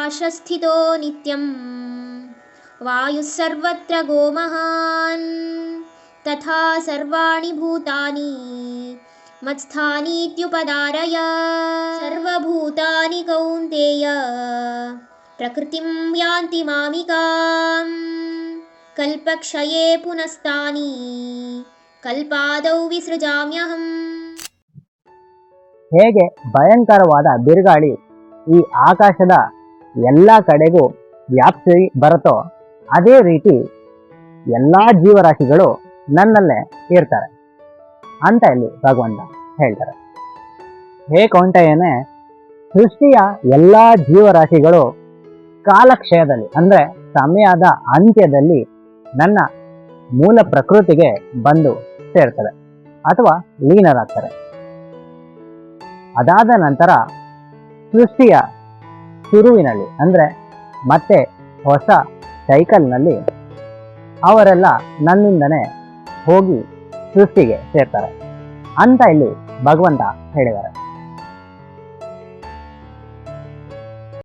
ಆಕಾಶಸ್ಥಿತೋ ನಿತ್ಯಂ ವಾಯುಃ ಸರ್ವತ್ರ ಗೋಮಹಾನ್ ತಥಾ ಸರ್ವಾಣಿ ಭೂತಾನಿ ಮತ್ಸ್ಥಾನೀತ್ಯುಪಧಾರಯ ಸರ್ವಭೂತಾನಿ ಕೌಂತೇಯ ಪ್ರಕೃತಿಂ ಯಾಂತಿ ಮಾಮಿಕಾಂ ಕಲ್ಪಕ್ಷಯೇ ಪುನಸ್ತಾನಿ ಕಲ್ಪಾದೌ ವಿಸೃಜಾಮ್ಯಹಂ. ಹೇಗೆ ಭಯಂಕರವಾದ ಬಿರುಗಾಳಿ ಈ ಆಕಾಶದ ಎಲ್ಲ ಕಡೆಗೂ ವ್ಯಾಪ್ತಿ ಬರುತ್ತೋ ಅದೇ ರೀತಿ ಎಲ್ಲ ಜೀವರಾಶಿಗಳು ನನ್ನಲ್ಲೇ ಇರ್ತಾರೆ ಅಂತ ಇಲ್ಲಿ ಭಗವಂತ ಹೇಳ್ತಾರೆ. ಹೇ ಕೌಂಟೇಯನೇ, ಸೃಷ್ಟಿಯ ಎಲ್ಲ ಜೀವರಾಶಿಗಳು ಕಾಲಕ್ಷಯದಲ್ಲಿ ಅಂದರೆ ಸಮಯದ ಅಂತ್ಯದಲ್ಲಿ ನನ್ನ ಮೂಲ ಪ್ರಕೃತಿಗೆ ಬಂದು ಸೇರ್ತಾರೆ ಅಥವಾ ಲೀನರಾಗ್ತಾರೆ. ಅದಾದ ನಂತರ ಸೃಷ್ಟಿಯ ಶುರುವಿನಲ್ಲಿ ಅಂದರೆ ಮತ್ತೆ ಹೊಸ ಸೈಕಲ್ನಲ್ಲಿ ಅವರೆಲ್ಲ ನನ್ನಿಂದನೇ ಹೋಗಿ ಸೃಷ್ಟಿಗೆ ಸೇರ್ತಾರೆ ಅಂತ ಇಲ್ಲಿ ಭಗವಂತ ಹೇಳಿದ್ದಾರೆ.